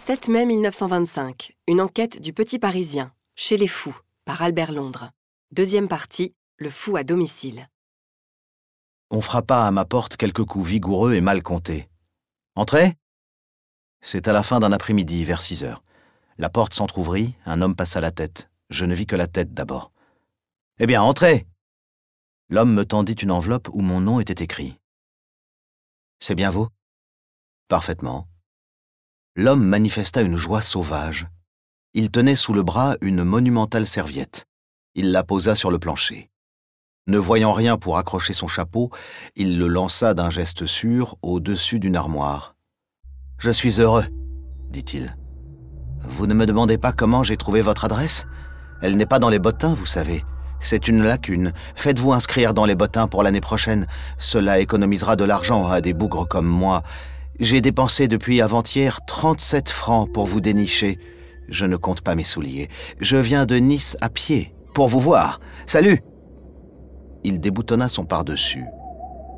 7 mai 1925, une enquête du Petit Parisien, Chez les fous, par Albert Londres. Deuxième partie, le fou à domicile. On frappa à ma porte quelques coups vigoureux et mal comptés. « Entrez !» C'est à la fin d'un après-midi, vers 6 heures. La porte s'entr'ouvrit, un homme passa la tête. Je ne vis que la tête d'abord. « Eh bien, entrez !» L'homme me tendit une enveloppe où mon nom était écrit. « C'est bien vous ?»« Parfaitement. » L'homme manifesta une joie sauvage. Il tenait sous le bras une monumentale serviette. Il la posa sur le plancher. Ne voyant rien pour accrocher son chapeau, il le lança d'un geste sûr au-dessus d'une armoire. « Je suis heureux, » dit-il. « Vous ne me demandez pas comment j'ai trouvé votre adresse? Elle n'est pas dans les bottins, vous savez. C'est une lacune. Faites-vous inscrire dans les bottins pour l'année prochaine. Cela économisera de l'argent à des bougres comme moi. J'ai dépensé depuis avant-hier 37 francs pour vous dénicher. Je ne compte pas mes souliers. Je viens de Nice à pied, pour vous voir. Salut !» Il déboutonna son pardessus.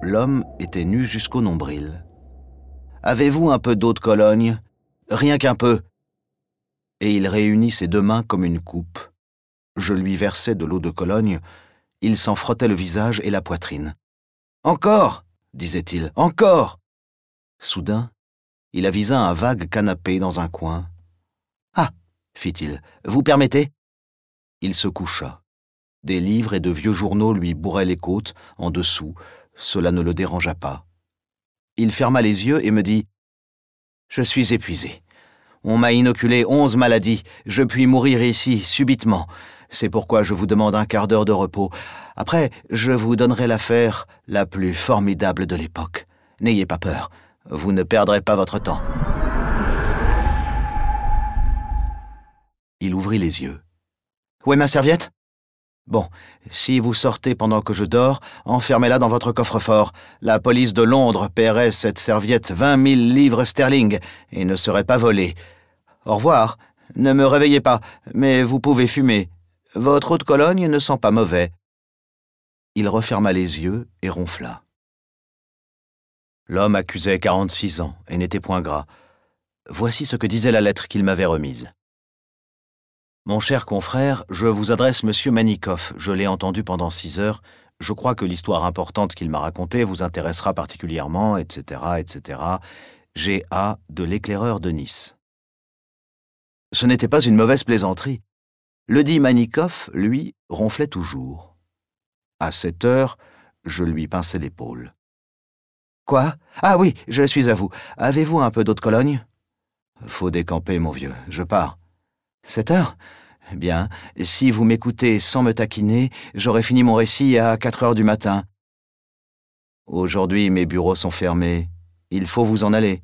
L'homme était nu jusqu'au nombril. « Avez-vous un peu d'eau de Cologne? Rien qu'un peu. » Et il réunit ses deux mains comme une coupe. Je lui versai de l'eau de Cologne. Il s'en frottait le visage et la poitrine. « Encore !» disait-il. « Encore !» Soudain, il avisa un vague canapé dans un coin. « Ah !» fit-il. « Vous permettez ?» Il se coucha. Des livres et de vieux journaux lui bourraient les côtes, en dessous. Cela ne le dérangea pas. Il ferma les yeux et me dit « Je suis épuisé. On m'a inoculé 11 maladies. Je puis mourir ici, subitement. C'est pourquoi je vous demande un quart d'heure de repos. Après, je vous donnerai l'affaire la plus formidable de l'époque. N'ayez pas peur. Vous ne perdrez pas votre temps. » Il ouvrit les yeux. « Où est ma serviette ? Bon, si vous sortez pendant que je dors, enfermez-la dans votre coffre-fort. La police de Londres paierait cette serviette 20 000 livres sterling et ne serait pas volée. Au revoir. Ne me réveillez pas, mais vous pouvez fumer. Votre eau de Cologne ne sent pas mauvais. » Il referma les yeux et ronfla. L'homme accusait 46 ans et n'était point gras. Voici ce que disait la lettre qu'il m'avait remise. « Mon cher confrère, je vous adresse Monsieur Manikoff. Je l'ai entendu pendant 6 heures. Je crois que l'histoire importante qu'il m'a racontée vous intéressera particulièrement, etc., etc. G.A. de l'éclaireur de Nice. » Ce n'était pas une mauvaise plaisanterie. Le dit Manikoff, lui, ronflait toujours. À 7 heures, je lui pinçai l'épaule. « Quoi? Ah oui, je suis à vous. Avez-vous un peu d'eau de Cologne? »« Faut décamper, mon vieux. Je pars. » 7 heures? Bien, si vous m'écoutez sans me taquiner, j'aurai fini mon récit à 4 heures du matin. Aujourd'hui, mes bureaux sont fermés. Il faut vous en aller.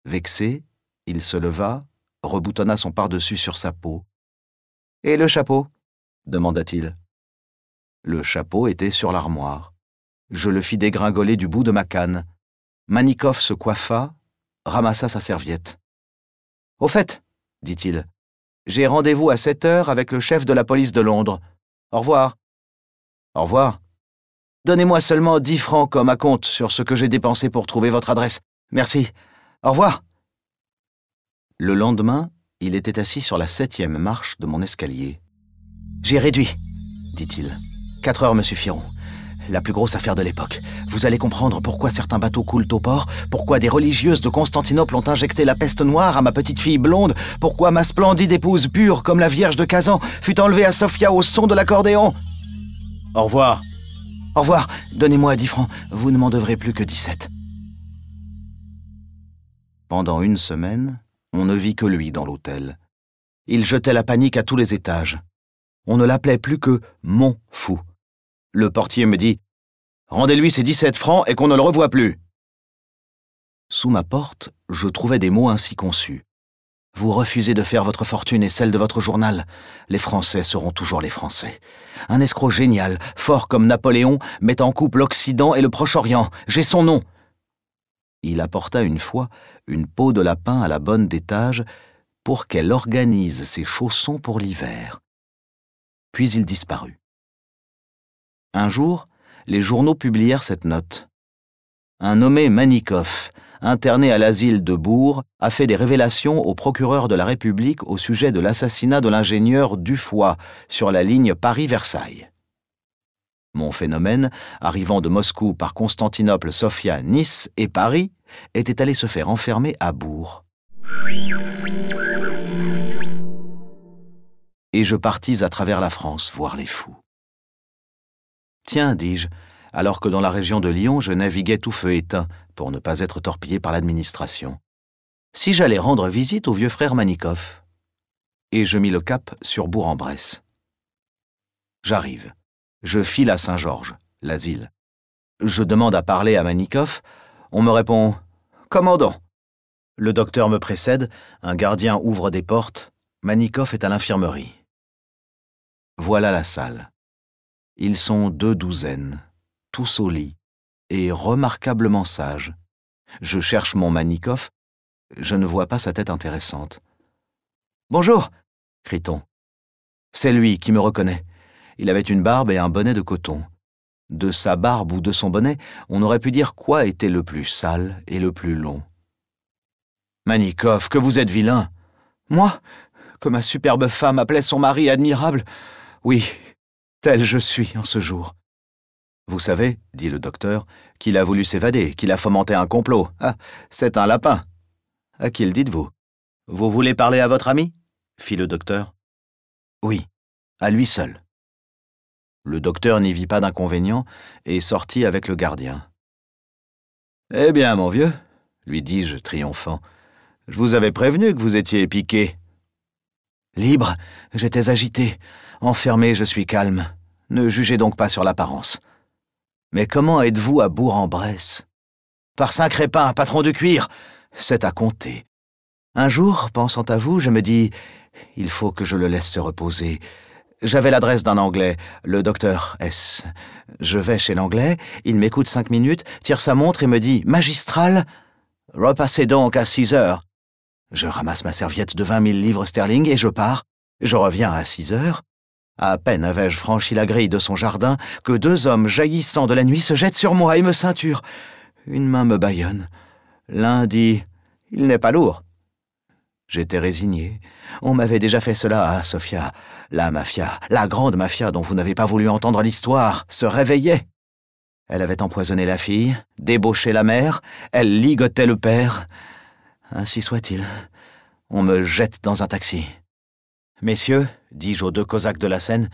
Vexé, il se leva, reboutonna son pardessus sur sa peau. « Et le chapeau ?» demanda-t-il. Le chapeau était sur l'armoire. Je le fis dégringoler du bout de ma canne. Manikoff se coiffa, ramassa sa serviette. « Au fait, » dit-il, « j'ai rendez-vous à 7 heures avec le chef de la police de Londres. Au revoir. »« Au revoir. Donnez-moi seulement 10 francs comme acompte sur ce que j'ai dépensé pour trouver votre adresse. Merci. Au revoir. » Le lendemain, il était assis sur la 7e marche de mon escalier. « J'ai réduit, » dit-il. « 4 heures me suffiront. La plus grosse affaire de l'époque. Vous allez comprendre pourquoi certains bateaux coulent au port, pourquoi des religieuses de Constantinople ont injecté la peste noire à ma petite fille blonde, pourquoi ma splendide épouse pure comme la Vierge de Kazan fut enlevée à Sofia au son de l'accordéon. Au revoir. Au revoir. Donnez-moi 10 francs. Vous ne m'en devrez plus que 17. Pendant 1 semaine, on ne vit que lui dans l'hôtel. Il jetait la panique à tous les étages. On ne l'appelait plus que « mon fou ». Le portier me dit « Rendez-lui ses 17 francs et qu'on ne le revoie plus. » Sous ma porte, je trouvais des mots ainsi conçus. « Vous refusez de faire votre fortune et celle de votre journal. Les Français seront toujours les Français. Un escroc génial, fort comme Napoléon, met en couple l'Occident et le Proche-Orient. J'ai son nom. » Il apporta une fois une peau de lapin à la bonne d'étage pour qu'elle organise ses chaussons pour l'hiver. Puis il disparut. Un jour, les journaux publièrent cette note. Un nommé Manikoff, interné à l'asile de Bourg, a fait des révélations au procureur de la République au sujet de l'assassinat de l'ingénieur Dufoy sur la ligne Paris-Versailles. Mon phénomène, arrivant de Moscou par Constantinople, Sofia, Nice et Paris, était allé se faire enfermer à Bourg. Et je partis à travers la France voir les fous. Tiens, dis-je, alors que dans la région de Lyon, je naviguais tout feu éteint pour ne pas être torpillé par l'administration. Si j'allais rendre visite au vieux frère Manikoff. Et je mis le cap sur Bourg-en-Bresse. J'arrive. Je file à Saint-Georges, l'asile. Je demande à parler à Manikoff. On me répond « Commandant ». Le docteur me précède, un gardien ouvre des portes. Manikoff est à l'infirmerie. Voilà la salle. Ils sont 12, tous au lit, et remarquablement sages. Je cherche mon Manikoff. Je ne vois pas sa tête intéressante. « Bonjour !» crie-t-on. C'est lui qui me reconnaît. Il avait une barbe et un bonnet de coton. De sa barbe ou de son bonnet, on aurait pu dire quoi était le plus sale et le plus long. « Manikoff, que vous êtes vilain !»« Moi, que ma superbe femme appelait son mari admirable. Oui, tel je suis en ce jour. » Vous savez, dit le docteur, qu'il a voulu s'évader, qu'il a fomenté un complot. Ah, c'est un lapin. À qui le dites-vous? Vous voulez parler à votre ami? Fit le docteur. Oui, à lui seul. Le docteur n'y vit pas d'inconvénient et sortit avec le gardien. Eh bien, mon vieux, lui dis-je, triomphant, je vous avais prévenu que vous étiez piqué. Libre, j'étais agité. Enfermé, je suis calme. Ne jugez donc pas sur l'apparence. Mais comment êtes-vous à Bourg-en-Bresse? Par Saint-Crépin, patron de cuir, c'est à compter. Un jour, pensant à vous, je me dis, il faut que je le laisse se reposer. J'avais l'adresse d'un Anglais, le docteur S. Je vais chez l'Anglais, il m'écoute 5 minutes, tire sa montre et me dit, magistral, repassez donc à 6 heures. Je ramasse ma serviette de 20 000 livres sterling et je pars. Je reviens à 6 heures. À peine avais-je franchi la grille de son jardin que 2 hommes jaillissant de la nuit se jettent sur moi et me ceinturent. Une main me bâillonne. L'un dit « Il n'est pas lourd ». J'étais résigné. On m'avait déjà fait cela à Sofia. La mafia, la grande mafia dont vous n'avez pas voulu entendre l'histoire, se réveillait. Elle avait empoisonné la fille, débauché la mère, elle ligotait le père. Ainsi soit-il. On me jette dans un taxi. « Messieurs, dis-je aux 2 cosaques de la Seine,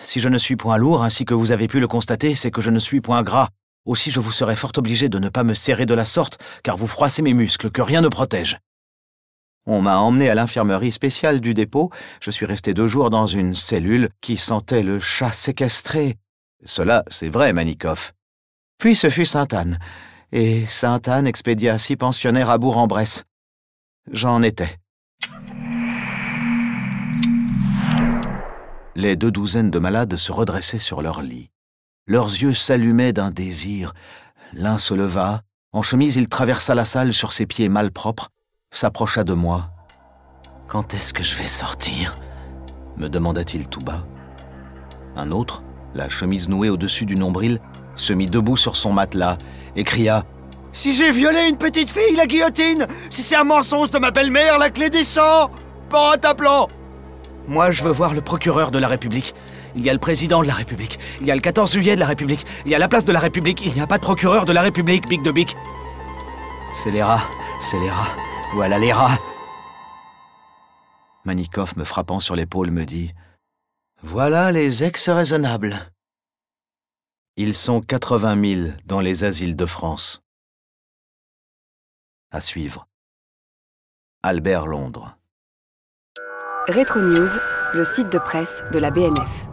si je ne suis point lourd, ainsi que vous avez pu le constater, c'est que je ne suis point gras. Aussi je vous serais fort obligé de ne pas me serrer de la sorte, car vous froissez mes muscles, que rien ne protège. » On m'a emmené à l'infirmerie spéciale du dépôt. Je suis resté 2 jours dans une cellule qui sentait le chat séquestré. Cela, c'est vrai, Manikoff. Puis ce fut Sainte-Anne, et Sainte-Anne expédia 6 pensionnaires à Bourg-en-Bresse. J'en étais. Les 2 de malades se redressaient sur leur lit. Leurs yeux s'allumaient d'un désir. L'un se leva. En chemise, il traversa la salle sur ses pieds malpropres, s'approcha de moi. « Quand est-ce que je vais sortir ?» me demanda-t-il tout bas. Un autre, la chemise nouée au-dessus du nombril, se mit debout sur son matelas et cria « Si j'ai violé une petite fille, la guillotine! Si c'est un mensonge de ma belle-mère, la clé des champs! Porte à plan !» Moi, je veux voir le procureur de la République. Il y a le président de la République. Il y a le 14 juillet de la République. Il y a la place de la République. Il n'y a pas de procureur de la République, Bic de Bic. C'est les rats, c'est les rats. Voilà les rats. Manikoff, me frappant sur l'épaule, me dit « Voilà les ex-raisonnables. » Ils sont 80 000 dans les asiles de France. À suivre. Albert Londres. Rétro News, le site de presse de la BNF.